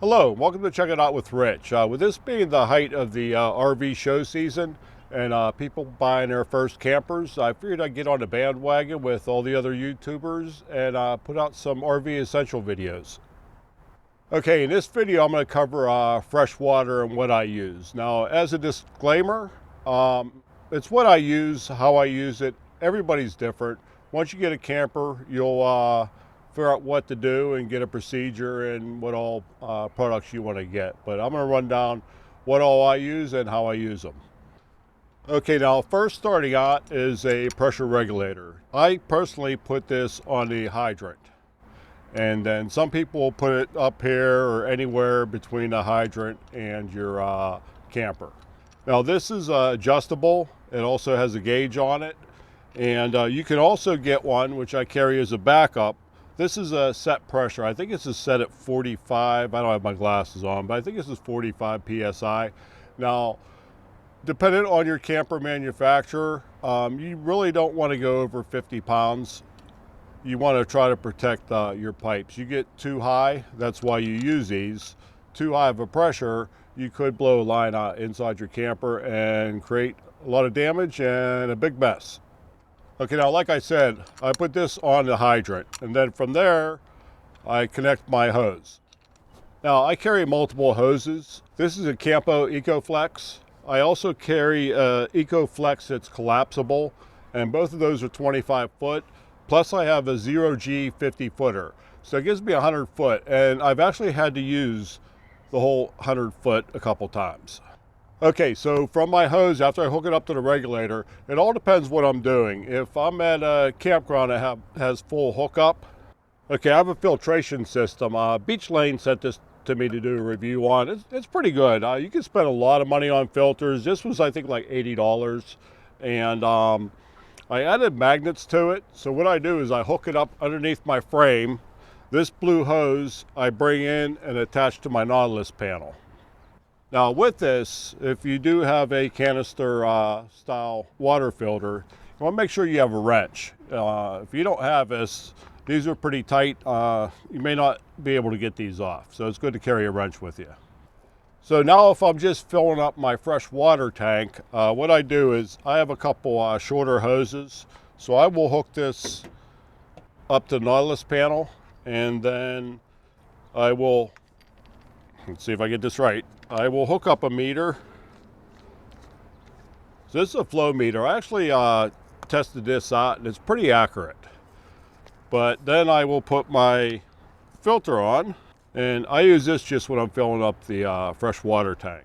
Hello, welcome to Check It Out with Rich. With this being the height of the RV show season and people buying their first campers, I figured I'd get on the bandwagon with all the other YouTubers and put out some RV essential videos. Okay, in this video I'm going to cover fresh water and what I use. Now, as a disclaimer, it's what I use, how I use it. Everybody's different. Once you get a camper, you'll figure out what to do and get a procedure and what all products you want to get. But I'm going to run down what all I use and how I use them. Okay, now first starting out is a pressure regulator. I personally put this on the hydrant. And then some people will put it up here or anywhere between the hydrant and your camper. Now this is adjustable. It also has a gauge on it. And you can also get one, which I carry as a backup. This is a set pressure. I think this is set at 45. I don't have my glasses on, but I think this is 45 PSI. Now, depending on your camper manufacturer, you really don't want to go over 50 pounds. You want to try to protect your pipes. You get too high, that's why you use these. Too high of a pressure, you could blow a line out inside your camper and create a lot of damage and a big mess. Okay, now like I said, I put this on the hydrant, and then from there, I connect my hose. Now, I carry multiple hoses. This is a Campo EcoFlex. I also carry a EcoFlex that's collapsible, and both of those are 25 foot. Plus, I have a 0G 50 footer. So it gives me 100 foot, and I've actually had to use the whole 100 foot a couple times. Okay, so from my hose, after I hook it up to the regulator, it all depends what I'm doing. If I'm at a campground that has full hookup, okay, I have a filtration system. Beach Lane sent this to me to do a review on. It's pretty good. You can spend a lot of money on filters. This was, I think, like $80. And I added magnets to it. So what I do is I hook it up underneath my frame. This blue hose I bring in and attach to my Nautilus panel. Now with this, if you do have a canister style water filter, you want to make sure you have a wrench. If you don't have this, these are pretty tight. You may not be able to get these off, so it's good to carry a wrench with you. So now if I'm just filling up my fresh water tank, what I do is I have a couple shorter hoses. So I will hook this up to the Nautilus panel, and then I will, let's see if I get this right. I will hook up a meter. So this is a flow meter. I actually tested this out and it's pretty accurate. But then I will put my filter on, and I use this just when I'm filling up the fresh water tank.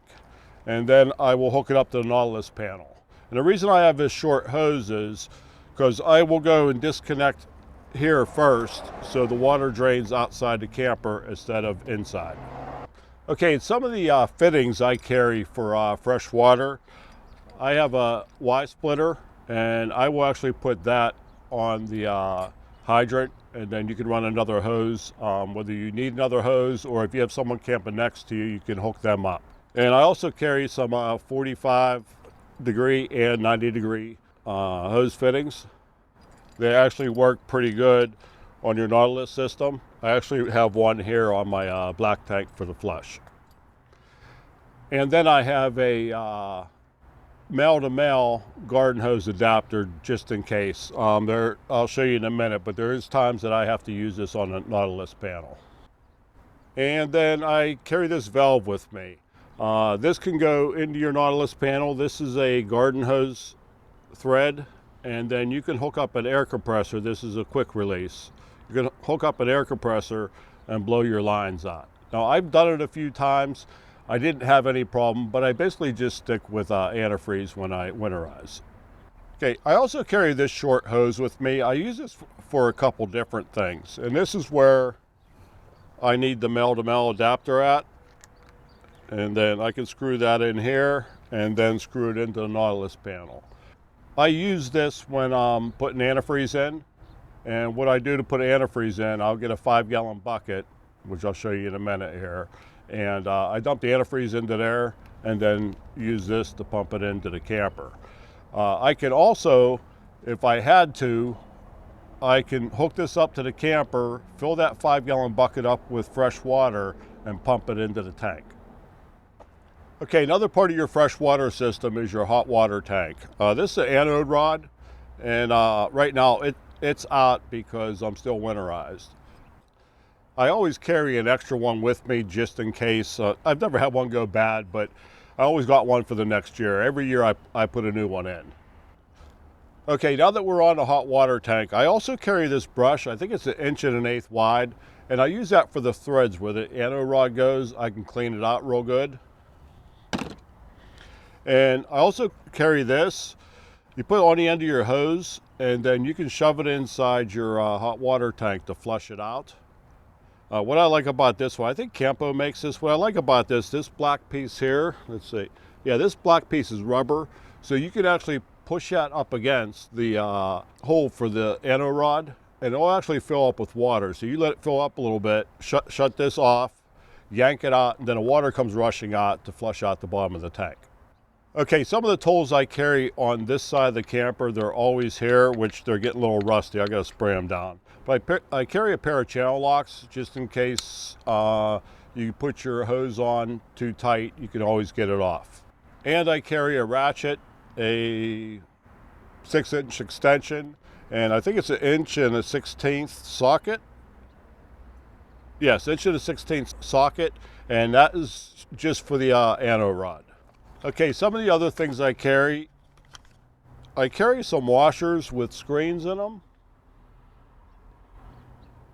And then I will hook it up to the Nautilus panel. And the reason I have this short hose is because I will go and disconnect here first so the water drains outside the camper instead of inside. Okay, some of the fittings I carry for fresh water, I have a Y splitter, and I will actually put that on the hydrant, and then you can run another hose. Whether you need another hose or if you have someone camping next to you, you can hook them up. And I also carry some 45 degree and 90 degree hose fittings. They actually work pretty good on your Nautilus system. I actually have one here on my black tank for the flush. And then I have a male-to-male garden hose adapter just in case. I'll show you in a minute, but there is times that I have to use this on a Nautilus panel. And then I carry this valve with me. This can go into your Nautilus panel. This is a garden hose thread, and then you can hook up an air compressor. This is a quick release. You can hook up an air compressor and blow your lines out. Now, I've done it a few times. I didn't have any problem, but I basically just stick with antifreeze when I winterize. Okay, I also carry this short hose with me. I use this for a couple different things, and this is where I need the male-to-male adapter at. And then I can screw that in here and then screw it into the Nautilus panel. I use this when I'm putting antifreeze in. And what I do to put antifreeze in, I'll get a 5-gallon bucket, which I'll show you in a minute here. And I dump the antifreeze into there and then use this to pump it into the camper. I can also, if I had to, I can hook this up to the camper, fill that 5-gallon bucket up with fresh water, and pump it into the tank. Okay, another part of your freshwater system is your hot water tank. This is an Anode Rod, and right now it's out because I'm still winterized. I always carry an extra one with me just in case. I've never had one go bad, but I always got one for the next year. Every year I put a new one in. Okay, now that we're on the hot water tank, I also carry this brush. I think it's 1 1/8 inch wide, and I use that for the threads where the Anode Rod goes. I can clean it out real good. And I also carry this. You put it on the end of your hose, and then you can shove it inside your hot water tank to flush it out. What I like about this one, I think Campo makes this. What I like about this black piece here, let's see. Yeah, this black piece is rubber, so you can actually push that up against the hole for the Anode Rod, and it'll actually fill up with water. So you let it fill up a little bit, shut this off, yank it out, and then the water comes rushing out to flush out the bottom of the tank. Okay, some of the tools I carry on this side of the camper, they're always here, which they're getting a little rusty. I gotta spray them down. But I carry a pair of channel locks just in case you put your hose on too tight, you can always get it off. And I carry a ratchet, a 6-inch extension, and I think it's 1 1/16 inch socket. Yes, 1 1/16 inch socket, and that is just for the Anode Rod. Okay, some of the other things I carry some washers with screens in them.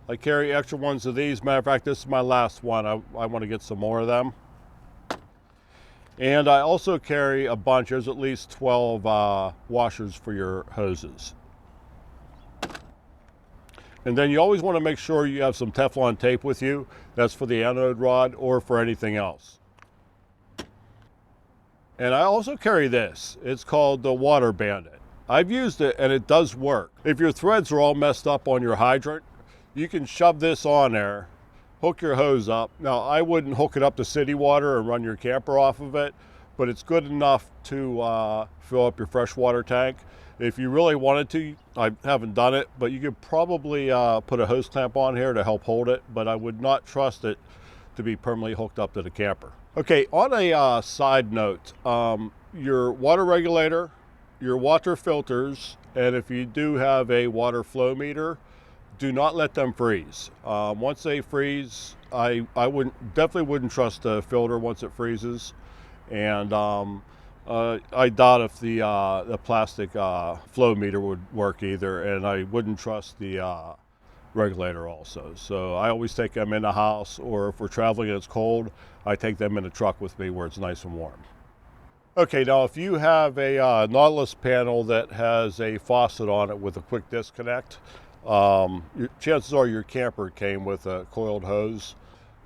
I carry extra ones of these. Matter of fact, this is my last one. I want to get some more of them. And I also carry a bunch. There's at least 12 washers for your hoses. And then you always want to make sure you have some Teflon tape with you. That's for the Anode Rod or for anything else. And I also carry this. It's called the Water Bandit. I've used it and it does work. If your threads are all messed up on your hydrant, you can shove this on there, hook your hose up. Now, I wouldn't hook it up to city water and run your camper off of it, but it's good enough to fill up your freshwater tank. If you really wanted to, I haven't done it, but you could probably put a hose clamp on here to help hold it, but I would not trust it to be permanently hooked up to the camper. Okay, on a side note, your water regulator, your water filters, and if you do have a water flow meter, do not let them freeze. Once they freeze, I definitely wouldn't trust the filter once it freezes, and I doubt if the plastic flow meter would work either, and I wouldn't trust the regulator also. So I always take them in the house, or if we're traveling and it's cold, I take them in the truck with me where it's nice and warm. Okay, now if you have a Nautilus panel that has a faucet on it with a quick disconnect, chances are your camper came with a coiled hose.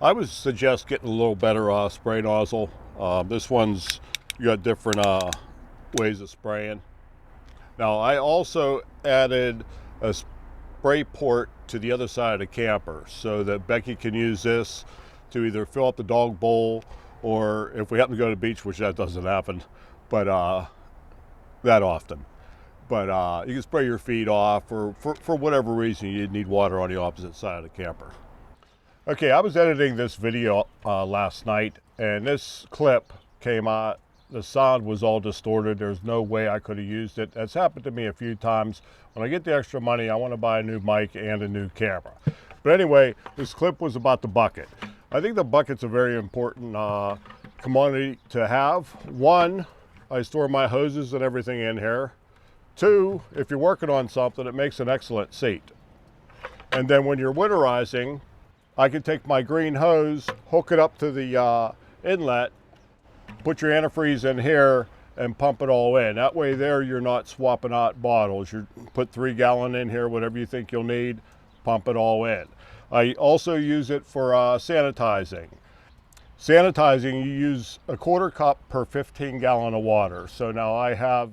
I would suggest getting a little better spray nozzle. This one's, you got different ways of spraying. Now I also added a spray port to the other side of the camper so that Becky can use this to either fill up the dog bowl, or if we happen to go to the beach, which that doesn't happen, but that often. But you can spray your feet off, or for whatever reason you need water on the opposite side of the camper. Okay, I was editing this video last night, and this clip came out. The sound was all distorted. There's no way I could have used it. That's happened to me a few times. When I get the extra money, I want to buy a new mic and a new camera. But anyway, this clip was about the bucket. I think the bucket's a very important commodity to have. One, I store my hoses and everything in here. Two, if you're working on something, it makes an excellent seat. And then when you're winterizing, I can take my green hose, hook it up to the inlet, put your antifreeze in here, and pump it all in. That way there you're not swapping out bottles. You put 3 gallon in here, whatever you think you'll need, pump it all in. I also use it for sanitizing. Sanitizing, you use a 1/4 cup per 15 gallon of water. So now I have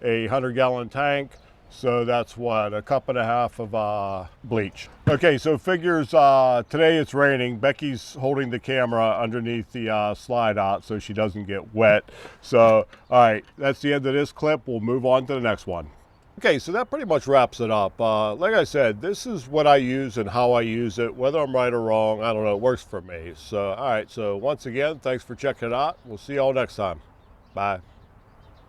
a 100-gallon tank, so that's what, a 1.5 cups of bleach. Okay, so figures, today it's raining. Becky's holding the camera underneath the slide out so she doesn't get wet. So, all right, that's the end of this clip. We'll move on to the next one. Okay, so that pretty much wraps it up. Like I said, this is what I use and how I use it. Whether I'm right or wrong, I don't know. It works for me. So, all right. So once again, thanks for checking it out. We'll see you all next time. Bye.